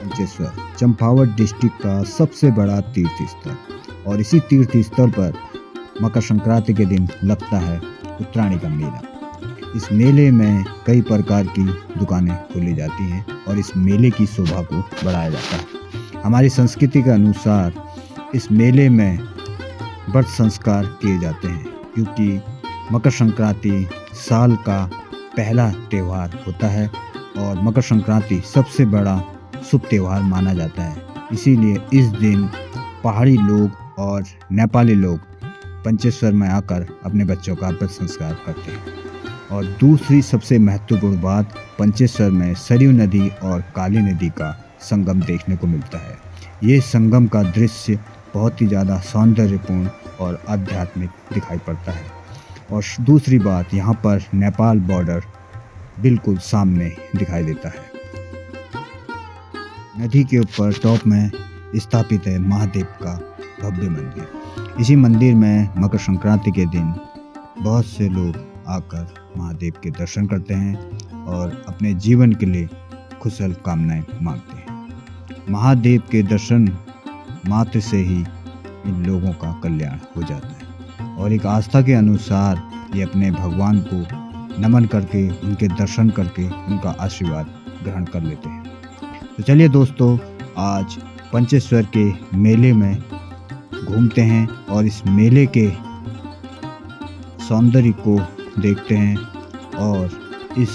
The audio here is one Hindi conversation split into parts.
पंचेश्वर चंपावत डिस्ट्रिक्ट का सबसे बड़ा तीर्थ स्थल और इसी तीर्थ स्थल पर मकर संक्रांति के दिन लगता है उत्तरायणी का मेला। इस मेले में कई प्रकार की दुकानें खोली जाती हैं और इस मेले की शोभा को बढ़ाया जाता है। हमारी संस्कृति के अनुसार इस मेले में व्रत संस्कार किए जाते हैं, क्योंकि मकर संक्रांति साल का पहला त्यौहार होता है और मकर संक्रांति सबसे बड़ा शुभ त्यौहार माना जाता है। इसीलिए इस दिन पहाड़ी लोग और नेपाली लोग पंचेश्वर में आकर अपने बच्चों का व्रत संस्कार करते हैं। और दूसरी सबसे महत्वपूर्ण बात, पंचेश्वर में सरयू नदी और काली नदी का संगम देखने को मिलता है। ये संगम का दृश्य बहुत ही ज़्यादा सौंदर्यपूर्ण और आध्यात्मिक दिखाई पड़ता है। और दूसरी बात, यहाँ पर नेपाल बॉर्डर बिल्कुल सामने दिखाई देता है। नदी के ऊपर टॉप में स्थापित है महादेव का भव्य मंदिर। इसी मंदिर में मकर संक्रांति के दिन बहुत से लोग आकर महादेव के दर्शन करते हैं और अपने जीवन के लिए कुशल कामनाएं मांगते हैं। महादेव के दर्शन मात्र से ही इन लोगों का कल्याण हो जाता है और एक आस्था के अनुसार ये अपने भगवान को नमन करके, उनके दर्शन करके उनका आशीर्वाद ग्रहण कर लेते हैं। तो चलिए दोस्तों, आज पंचेश्वर के मेले में घूमते हैं और इस मेले के सौंदर्य को देखते हैं और इस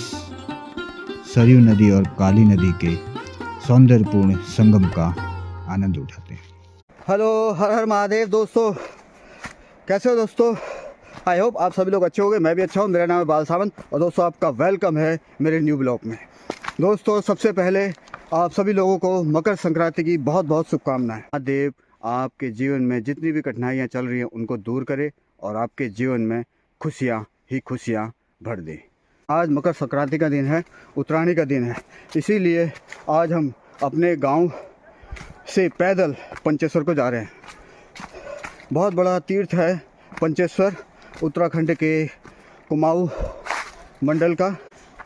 सरयू नदी और काली नदी के सौंदर्यपूर्ण संगम का आनंद उठाते हैं। हेलो, हर हर महादेव दोस्तों, कैसे हो दोस्तों? आई होप आप सभी लोग अच्छे होंगे। मैं भी अच्छा हूँ। मेरा नाम है बाल सावंत और दोस्तों आपका वेलकम है मेरे न्यू ब्लॉग में। दोस्तों सबसे पहले आप सभी लोगों को मकर संक्रांति की बहुत बहुत शुभकामनाएं। महादेव आपके जीवन में जितनी भी कठिनाइयाँ चल रही हैं उनको दूर करे और आपके जीवन में खुशियाँ ही खुशियाँ भर दे। आज मकर संक्रांति का दिन है, उत्तरायणी का दिन है, इसीलिए आज हम अपने गाँव से पैदल पंचेश्वर को जा रहे हैं। बहुत बड़ा तीर्थ है पंचेश्वर, उत्तराखंड के कुमाऊं मंडल का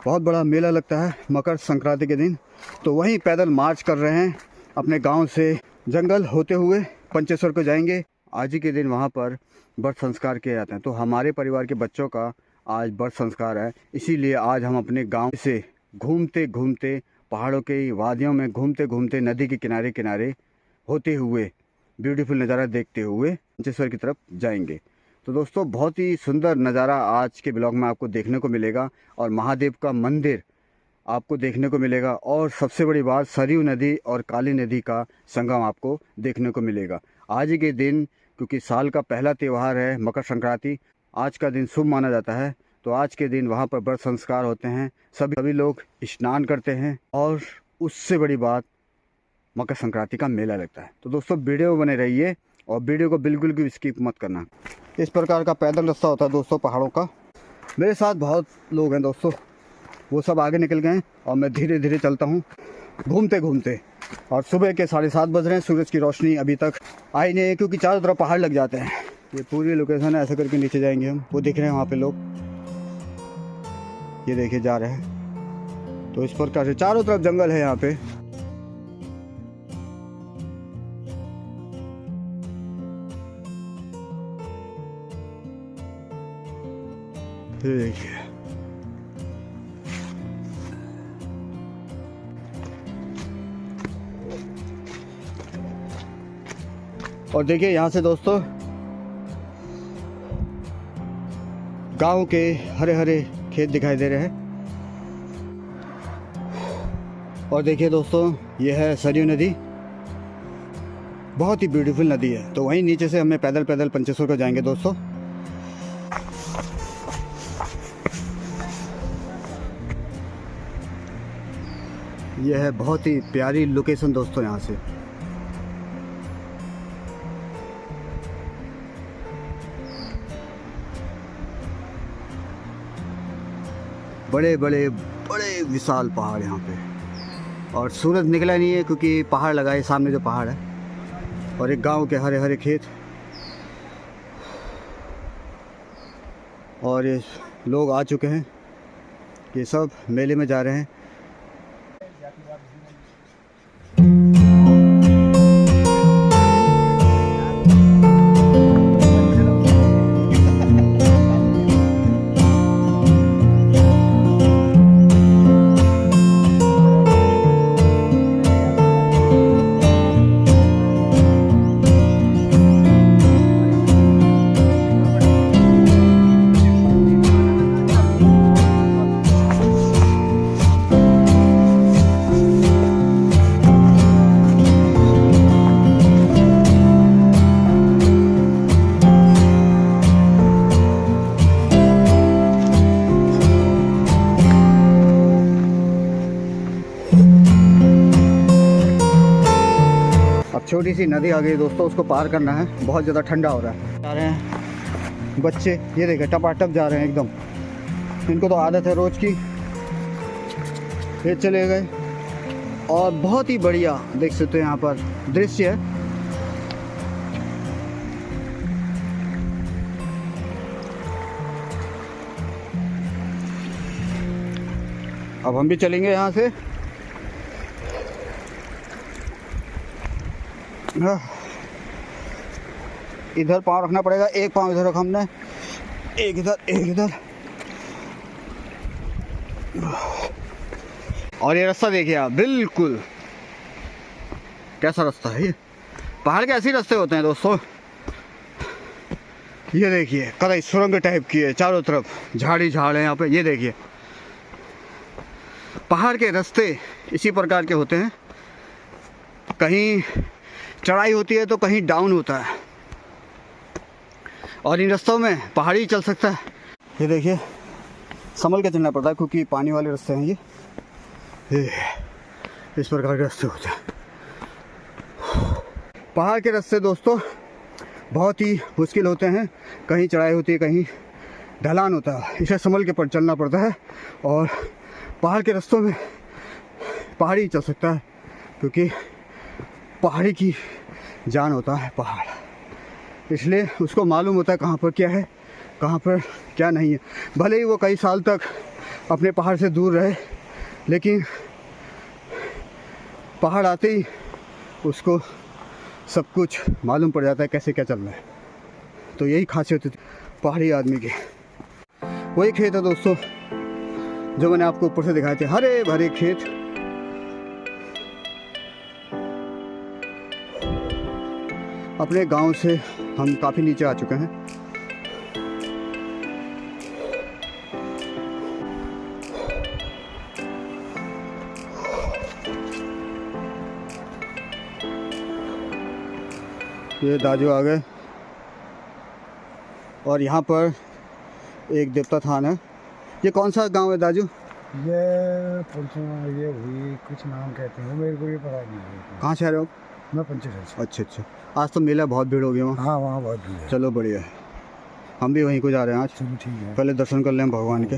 बहुत बड़ा मेला लगता है मकर संक्रांति के दिन। तो वहीं पैदल मार्च कर रहे हैं अपने गांव से, जंगल होते हुए पंचेश्वर को जाएंगे। आज ही के दिन वहां पर व्रत संस्कार किए जाते हैं। तो हमारे परिवार के बच्चों का आज व्रत संस्कार है, इसीलिए आज हम अपने गांव से घूमते घूमते, पहाड़ों के वादियों में घूमते घूमते, नदी के किनारे किनारे होते हुए, ब्यूटीफुल नज़ारा देखते हुए पंचेश्वर की तरफ जाएंगे। तो दोस्तों बहुत ही सुंदर नज़ारा आज के ब्लॉग में आपको देखने को मिलेगा और महादेव का मंदिर आपको देखने को मिलेगा और सबसे बड़ी बात, सरयू नदी और काली नदी का संगम आपको देखने को मिलेगा। आज के दिन, क्योंकि साल का पहला त्यौहार है मकर संक्रांति, आज का दिन शुभ माना जाता है। तो आज के दिन वहाँ पर व्रत संस्कार होते हैं, सभी लोग स्नान करते हैं और उससे बड़ी बात, मकर संक्रांति का मेला लगता है। तो दोस्तों वीडियो बने रहिए और वीडियो को बिल्कुल भी स्किप मत करना। इस प्रकार का पैदल रास्ता होता है दोस्तों पहाड़ों का। मेरे साथ बहुत लोग हैं दोस्तों, वो सब आगे निकल गए हैं और मैं धीरे धीरे चलता हूँ घूमते घूमते। और सुबह के 7:30 बज रहे हैं, सूरज की रोशनी अभी तक आई नहीं है, क्योंकि चारों तरफ पहाड़ लग जाते हैं। ये पूरी लोकेशन है, ऐसे करके नीचे जाएंगे हम। वो दिख रहे हैं वहाँ पे लोग, ये देखे जा रहे हैं। तो इस प्रकार से चारों तरफ जंगल है यहाँ पे। देखिए और देखिए यहाँ से दोस्तों गांव के हरे हरे खेत दिखाई दे रहे हैं। और देखिए दोस्तों, ये है सरयू नदी, बहुत ही ब्यूटीफुल नदी है। तो वहीं नीचे से हमें पैदल पैदल पंचेश्वर को जाएंगे दोस्तों। यह है बहुत ही प्यारी लोकेशन दोस्तों। यहाँ से बड़े बड़े बड़े विशाल पहाड़ यहाँ पे, और सूरज निकला नहीं है क्योंकि पहाड़ लगा है सामने जो पहाड़ है, और एक गांव के हरे हरे खेत। और ये लोग आ चुके हैं, ये सब मेले में जा रहे हैं। छोटी सी नदी आ गई दोस्तों, उसको पार करना है। बहुत ज़्यादा ठंडा हो रहा है। जा रहे हैं बच्चे, ये देखे टपाटप जा रहे हैं एकदम। इनको तो आदत है रोज़ की। ये चले गए और बहुत ही बढ़िया देख सकते हो यहाँ पर दृश्य है। अब हम भी चलेंगे यहाँ से। इधर पाँव रखना पड़ेगा, एक पाँव इधर रखा हमने, एक इधर एक इधर। और ये रास्ता देखिए आप, बिल्कुल कैसा रास्ता है ये। पहाड़ के ऐसे ही रास्ते होते हैं दोस्तों। ये देखिए कई सुरंग टाइप की है, चारों तरफ झाड़ी झाड़ है यहाँ पे। ये देखिए पहाड़ के रास्ते इसी प्रकार के होते हैं। कहीं चढ़ाई होती है तो कहीं डाउन होता है, और इन रास्तों में पहाड़ी चल सकता है। ये देखिए संभल के चलना पड़ता है क्योंकि पानी वाले रास्ते हैं ये इस प्रकार के रास्ते होते हैं। पहाड़ के रास्ते दोस्तों बहुत ही मुश्किल होते हैं। कहीं चढ़ाई होती है, कहीं ढलान होता है, इसे संभल के पर चलना पड़ता है। और पहाड़ के रास्तों में पहाड़ी चल सकता है क्योंकि पहाड़ी की जान होता है पहाड़, इसलिए उसको मालूम होता है कहाँ पर क्या है, कहाँ पर क्या नहीं है। भले ही वो कई साल तक अपने पहाड़ से दूर रहे, लेकिन पहाड़ आते ही उसको सब कुछ मालूम पड़ जाता है कैसे क्या चल रहा है। तो यही खासियत होती है पहाड़ी आदमी की। वही खेत है दोस्तों जो मैंने आपको ऊपर से दिखाए थे, हरे भरे खेत। अपने गांव से हम काफ़ी नीचे आ चुके हैं। ये दाजू आ गए और यहाँ पर एक देवता थान है। ये कौन सा गांव है दाजू? ये हुई कुछ नाम कहते हैं, मेरे को ये पता नहीं है। कहाँ से आ रहे हो? मैं पंचर से। अच्छा अच्छा, आज तो मेला बहुत भीड़ हो गया वहाँ। हाँ वहाँ बहुत भीड़ है। चलो बढ़िया है, हम भी वहीं को जा रहे हैं आज। चलो ठीक है, पहले दर्शन कर लें भगवान के।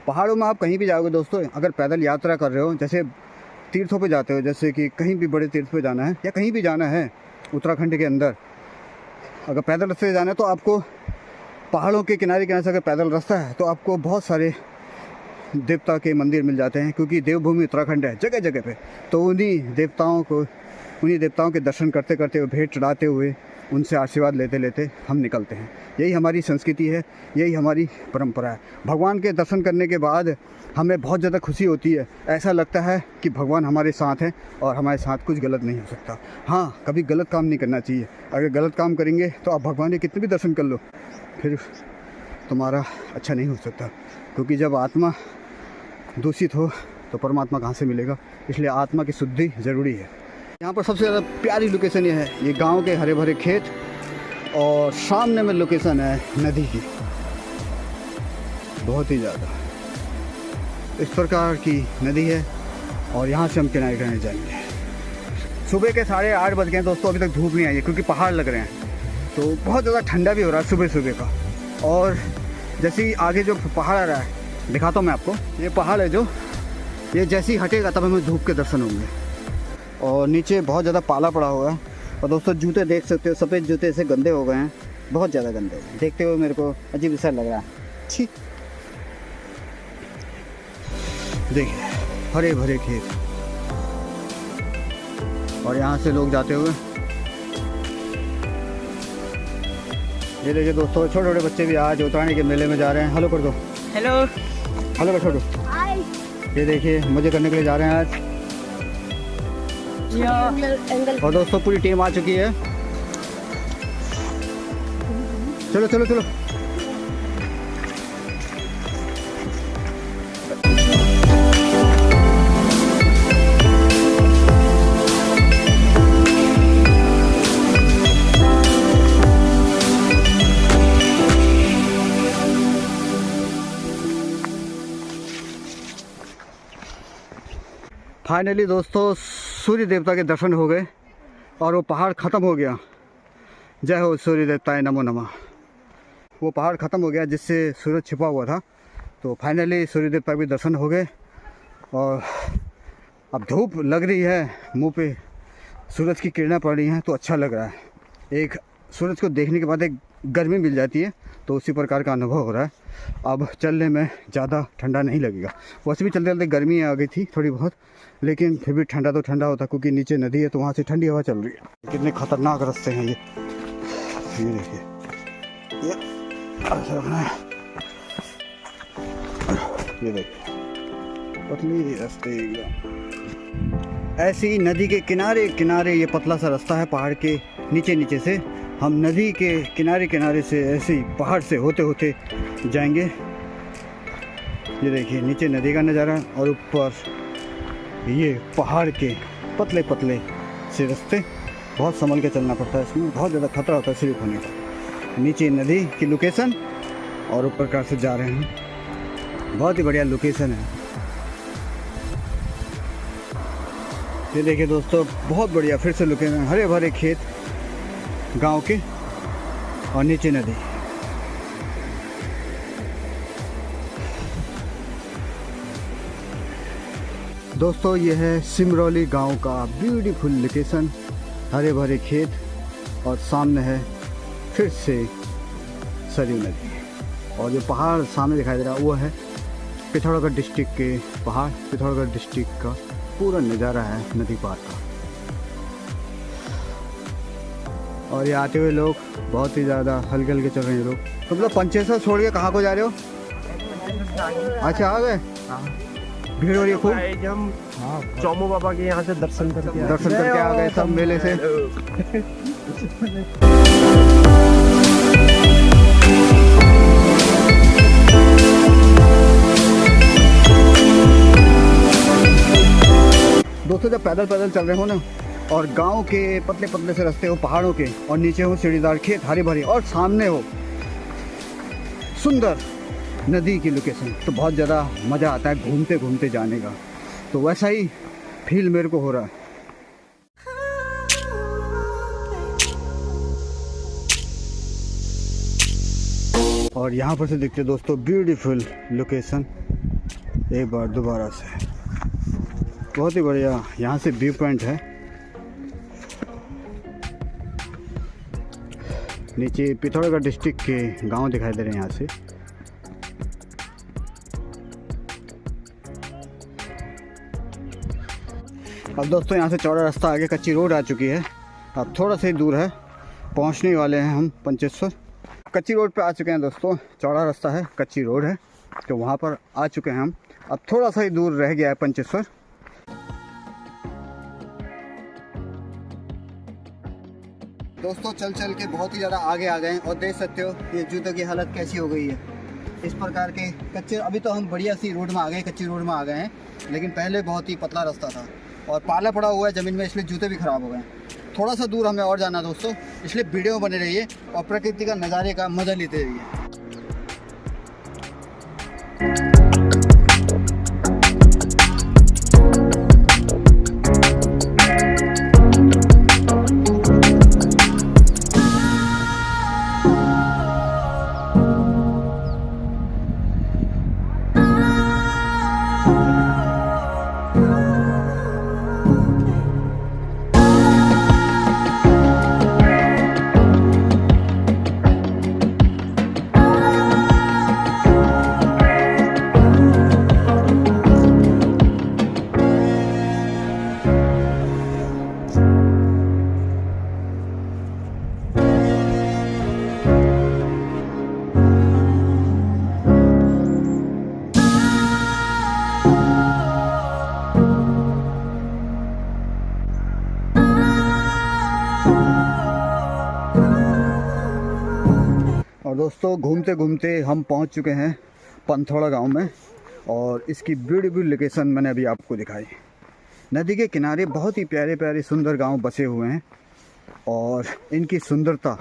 पहाड़ों में आप कहीं भी जाओगे दोस्तों, अगर पैदल यात्रा कर रहे हो, जैसे तीर्थों पे जाते हो, जैसे कि कहीं भी बड़े तीर्थ पे जाना है या कहीं भी जाना है उत्तराखंड के अंदर, अगर पैदल रास्ते से जाना है तो आपको पहाड़ों के किनारे किनारे से अगर पैदल रास्ता है तो आपको बहुत सारे देवता के मंदिर मिल जाते हैं, क्योंकि देवभूमि उत्तराखंड है जगह जगह पे। तो उन्हीं देवताओं के दर्शन करते करते हुए, भेंट चढ़ाते हुए, उनसे आशीर्वाद लेते लेते हम निकलते हैं। यही हमारी संस्कृति है, यही हमारी परंपरा है। भगवान के दर्शन करने के बाद हमें बहुत ज़्यादा खुशी होती है। ऐसा लगता है कि भगवान हमारे साथ हैं और हमारे साथ कुछ गलत नहीं हो सकता। हाँ, कभी गलत काम नहीं करना चाहिए। अगर गलत काम करेंगे तो आप भगवान के कितने भी दर्शन कर लो, फिर तुम्हारा अच्छा नहीं हो सकता, क्योंकि जब आत्मा दूषित हो तो परमात्मा कहाँ से मिलेगा। इसलिए आत्मा की शुद्धि ज़रूरी है। यहाँ पर सबसे ज़्यादा प्यारी लोकेशन ये है, ये गांव के हरे भरे खेत और सामने में लोकेशन है नदी की, बहुत ही ज़्यादा इस प्रकार की नदी है। और यहाँ से हम किनारे किनारे जाएंगे। सुबह के 8:30 बज गए दोस्तों, अभी तक धूप नहीं आई है क्योंकि पहाड़ लग रहे हैं, तो बहुत ज़्यादा ठंडा भी हो रहा है सुबह सुबह का। और जैसे ही आगे जो पहाड़ आ रहा है दिखाता हूँ मैं आपको, ये पहाड़ है जो, ये जैसे ही हटेगा तब हमें धूप के दर्शन होंगे। और नीचे बहुत ज़्यादा पाला पड़ा हुआ है। और दोस्तों जूते देख सकते हो, सफ़ेद जूते से गंदे हो गए हैं, बहुत ज़्यादा गंदे। देखते हुए मेरे को अजीब सा लग रहा है। ठीक, देखिए हरे भरे खेत, और यहाँ से लोग जाते हुए, ये देखिए दोस्तों, छोटे छोटे बच्चे भी आज उत्तरायणी के मेले में जा रहे हैं। हेलो कर दो, हेलो हेलो कर छोटू। ये देखिए मजे करने के लिए जा रहे हैं आज। और दोस्तों पूरी टीम आ चुकी है। चलो चलो चलो। फाइनली दोस्तों सूर्य देवता के दर्शन हो गए और वो पहाड़ ख़त्म हो गया। जय हो सूर्य देवताए नमो नमः। वो पहाड़ ख़त्म हो गया जिससे सूरज छिपा हुआ था। तो फाइनली सूर्य देवता के भी दर्शन हो गए और अब धूप लग रही है, मुंह पे सूरज की किरणें पड़ रही हैं तो अच्छा लग रहा है। एक सूरज को देखने के बाद एक गर्मी मिल जाती है तो उसी प्रकार का अनुभव हो रहा है। अब चलने में ज़्यादा ठंडा नहीं लगेगा। वैसे भी चलते चलते गर्मी आ गई थी थोड़ी बहुत, लेकिन फिर भी ठंडा तो ठंडा होता क्योंकि नीचे नदी है तो वहाँ से ठंडी हवा चल रही है। कितने खतरनाक रास्ते हैं ये देखिए, ये ऐसा रखना है, ये देखिए पतली रास्ते एकदम। ऐसी नदी के किनारे किनारे ये पतला सा रास्ता है पहाड़ के नीचे नीचे से। हम नदी के किनारे किनारे से ऐसे ही पहाड़ से होते होते जाएंगे। ये देखिए नीचे नदी का नज़ारा और ऊपर ये पहाड़ के पतले पतले से रास्ते। बहुत संभल के चलना पड़ता है, इसमें बहुत ज़्यादा खतरा होता है स्लिप होने का। नीचे नदी की लोकेशन और ऊपर कार से जा रहे हैं। बहुत ही बढ़िया लोकेशन है। ये देखिए दोस्तों बहुत बढ़िया फिर से लोकेशन, हरे भरे खेत गांव के और नीचे नदी। दोस्तों ये है सिमरौली गांव का ब्यूटीफुल लोकेशन, हरे भरे खेत और सामने है फिर से सरयू नदी। और जो पहाड़ सामने दिखाई दे रहा है वो है पिथौरागढ़ डिस्ट्रिक्ट के पहाड़, पिथौरागढ़ डिस्ट्रिक्ट का पूरा नज़ारा है नदी पार का। और ये आते हुए लोग बहुत ही ज़्यादा हल्के हल्के चल रहे हैं लोग। तुम लोग पंचेश्वर छोड़ के कहाँ को जा रहे हो? अच्छा आ गए, भीड़ हो रही है खूब। हम चौमू बाबा के यहाँ से दर्शन करके आ गए सब मेले से। दोस्तों जब पैदल पैदल चल रहे हो ना और गांव के पतले पतले से रास्ते हो पहाड़ों के और नीचे हो सीढ़ीदार खेत हरे भरे और सामने हो सुंदर नदी की लोकेशन, तो बहुत ज़्यादा मज़ा आता है घूमते घूमते जाने का। तो वैसा ही फील मेरे को हो रहा है। और यहाँ पर से दिखते दोस्तों ब्यूटीफुल लोकेशन एक बार दोबारा से, बहुत ही बढ़िया यहाँ से व्यू पॉइंट है। नीचे पिथौरागढ़ डिस्ट्रिक्ट के गांव दिखाई दे रहे हैं यहाँ से। अब दोस्तों यहाँ से चौड़ा रास्ता आगे कच्ची रोड आ चुकी है। अब थोड़ा सा ही दूर है, पहुँचने वाले हैं हम पंचेश्वर। कच्ची रोड पे आ चुके हैं दोस्तों, चौड़ा रास्ता है कच्ची रोड है तो वहाँ पर आ चुके हैं हम। अब थोड़ा सा ही दूर रह गया है पंचेश्वर। दोस्तों चल चल के बहुत ही ज़्यादा आगे आ गए हैं और देख सकते हो ये जूतों की हालत कैसी हो गई है। इस प्रकार के कच्चे, अभी तो हम बढ़िया सी रोड में आ गए, कच्ची रोड में आ गए हैं, लेकिन पहले बहुत ही पतला रास्ता था और पाला पड़ा हुआ है ज़मीन में, इसलिए जूते भी ख़राब हो गए हैं। थोड़ा सा दूर हमें और जाना दोस्तों, इसलिए वीडियो बने रहिए और प्रकृति का नज़ारे का मज़ा लेते रहिए। दोस्तों घूमते घूमते हम पहुंच चुके हैं पंथोड़ा गांव में और इसकी ब्यूटीफुल लोकेशन मैंने अभी आपको दिखाई। नदी के किनारे बहुत ही प्यारे प्यारे सुंदर गांव बसे हुए हैं और इनकी सुंदरता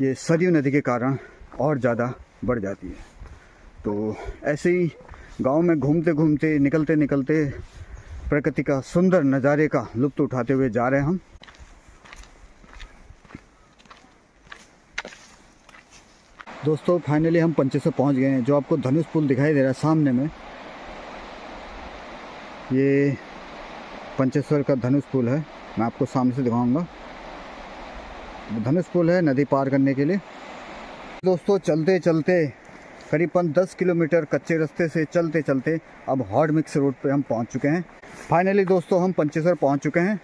ये सरयू नदी के कारण और ज़्यादा बढ़ जाती है। तो ऐसे ही गांव में घूमते घूमते निकलते निकलते प्रकृति का सुंदर नज़ारे का लुत्फ़ उठाते हुए जा रहे हैं हम। दोस्तों फाइनली हम पंचेश्वर पहुंच गए हैं। जो आपको धनुष पुल दिखाई दे रहा है सामने में, ये पंचेश्वर का धनुष पुल है। मैं आपको सामने से दिखाऊंगा। धनुष पुल है नदी पार करने के लिए। दोस्तों चलते चलते करीबन 10 किलोमीटर कच्चे रास्ते से चलते चलते अब हॉट मिक्स रोड पे हम पहुंच चुके हैं। फाइनली दोस्तों हम पंचेश्वर पहुंच चुके हैं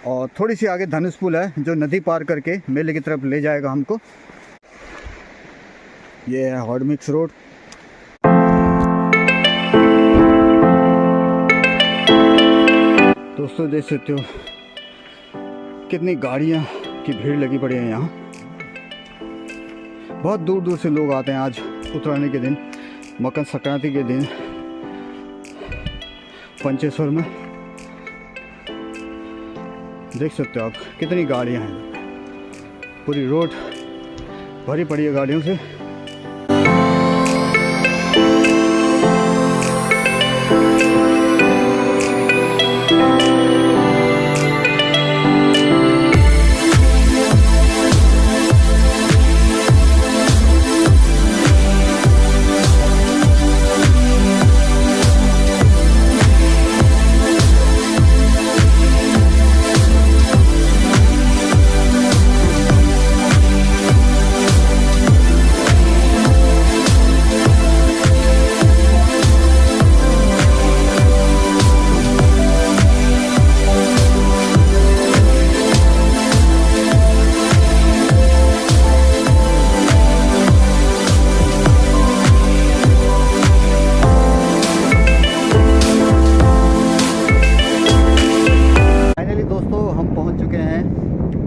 और थोड़ी सी आगे धनुष पुल है जो नदी पार करके मेले की तरफ ले जाएगा हमको। ये है हॉट मिक्स रोड। दोस्तों देख सकते हो कितनी गाड़ियां की भीड़ लगी पड़ी है यहाँ। बहुत दूर दूर से लोग आते हैं आज उतराने के दिन, मकर संक्रांति के दिन पंचेश्वर में। देख सकते हो आप कितनी गाड़ियां हैं। पूरी रोड भरी पड़ी है गाड़ियों से।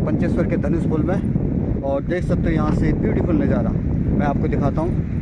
पंचेश्वर के धनुष पुल में और देख सकते हो यहाँ से ब्यूटीफुल नज़ारा मैं आपको दिखाता हूँ।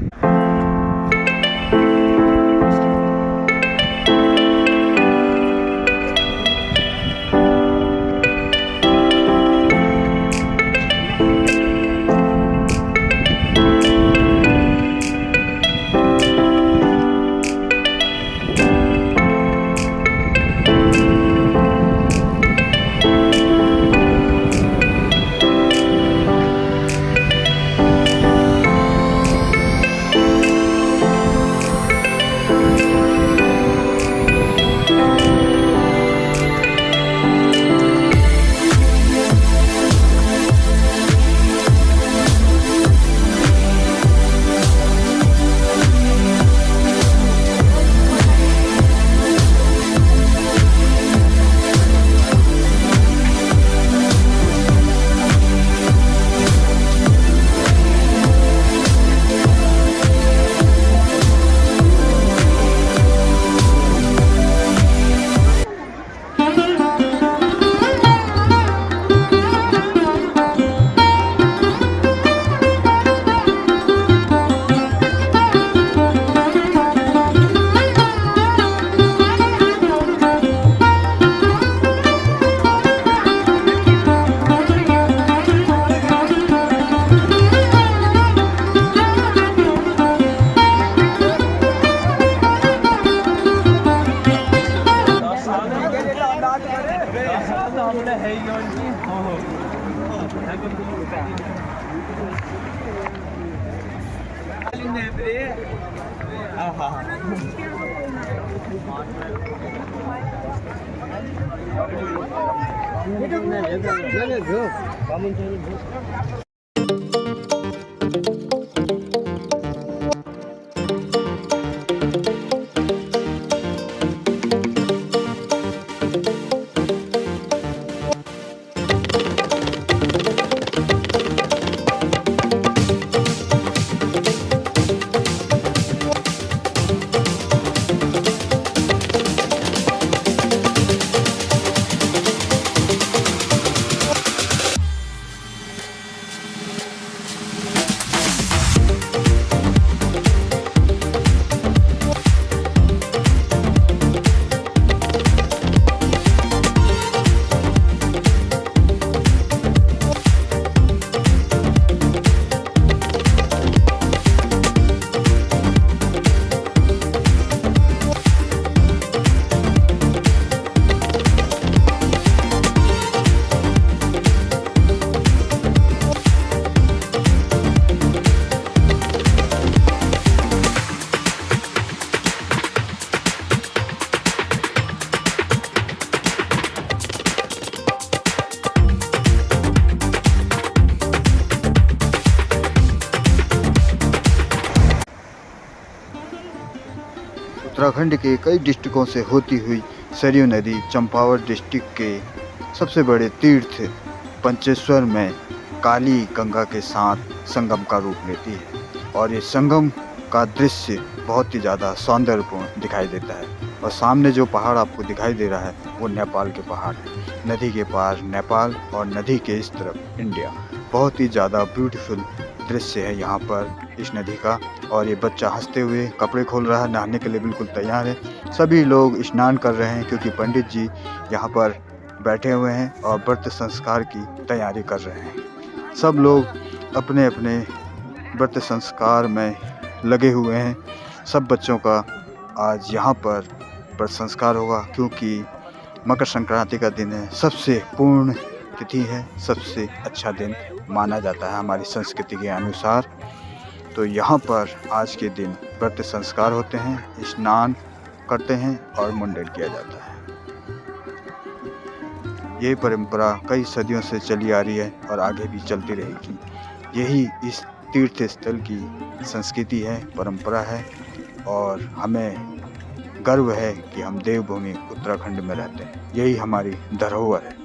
उत्तराखंड के कई डिस्ट्रिक्टों से होती हुई सरयू नदी चंपावत डिस्ट्रिक्ट के सबसे बड़े तीर्थ पंचेश्वर में काली गंगा के साथ संगम का रूप लेती है और ये संगम का दृश्य बहुत ही ज़्यादा सौंदर्यपूर्ण दिखाई देता है। और सामने जो पहाड़ आपको दिखाई दे रहा है वो नेपाल के पहाड़ है। नदी के पार नेपाल और नदी के इस तरफ इंडिया। बहुत ही ज़्यादा ब्यूटीफुल दृश्य है यहाँ पर इस नदी का। और ये बच्चा हंसते हुए कपड़े खोल रहा है, नहाने के लिए बिल्कुल तैयार है। सभी लोग स्नान कर रहे हैं क्योंकि पंडित जी यहाँ पर बैठे हुए हैं और व्रत संस्कार की तैयारी कर रहे हैं। सब लोग अपने अपने व्रत संस्कार में लगे हुए हैं। सब बच्चों का आज यहाँ पर व्रत संस्कार होगा क्योंकि मकर संक्रांति का दिन है, सबसे पूर्ण तिथि है, सबसे अच्छा दिन माना जाता है हमारी संस्कृति के अनुसार। तो यहाँ पर आज के दिन व्रत संस्कार होते हैं, स्नान करते हैं और मुंडन किया जाता है। ये परंपरा कई सदियों से चली आ रही है और आगे भी चलती रहेगी। यही इस तीर्थ स्थल की संस्कृति है, परंपरा है और हमें गर्व है कि हम देवभूमि उत्तराखंड में रहते हैं। यही हमारी धरोहर है।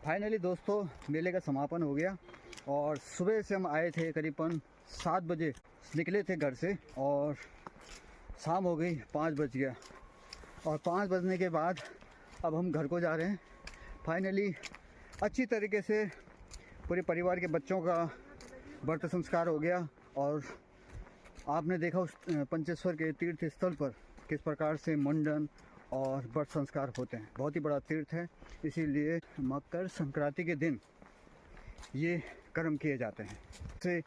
फाइनली दोस्तों मेले का समापन हो गया और सुबह से हम आए थे, करीबन 7 बजे निकले थे घर से और शाम हो गई 5 बज गया। और 5 बजने के बाद अब हम घर को जा रहे हैं। फाइनली अच्छी तरीके से पूरे परिवार के बच्चों का व्रत संस्कार हो गया और आपने देखा उस पंचेश्वर के तीर्थ स्थल पर किस प्रकार से मुंडन और व्रत संस्कार होते हैं। बहुत ही बड़ा तीर्थ है, इसीलिए मकर संक्रांति के दिन ये कर्म किए जाते हैं। से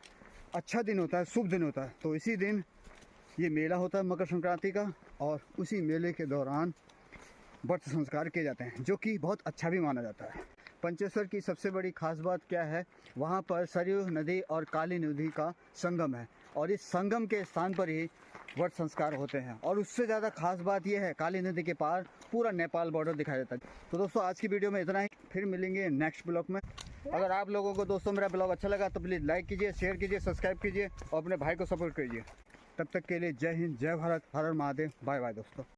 अच्छा दिन होता है, शुभ दिन होता है, तो इसी दिन ये मेला होता है मकर संक्रांति का और उसी मेले के दौरान व्रत संस्कार किए जाते हैं, जो कि बहुत अच्छा भी माना जाता है। पंचेश्वर की सबसे बड़ी खास बात क्या है, वहाँ पर सरयू नदी और काली नदी का संगम है और इस संगम के स्थान पर ही वट संस्कार होते हैं। और उससे ज़्यादा खास बात यह है, काली नदी के पार पूरा नेपाल बॉर्डर दिखाई देता है। तो दोस्तों आज की वीडियो में इतना ही, फिर मिलेंगे नेक्स्ट ब्लॉग में। अगर आप लोगों को दोस्तों मेरा ब्लॉग अच्छा लगा तो प्लीज़ लाइक कीजिए, शेयर कीजिए, सब्सक्राइब कीजिए और अपने भाई को सपोर्ट कीजिए। तब तक के लिए जय हिंद, जय भारत, हर हर महादेव, बाय बाय दोस्तों।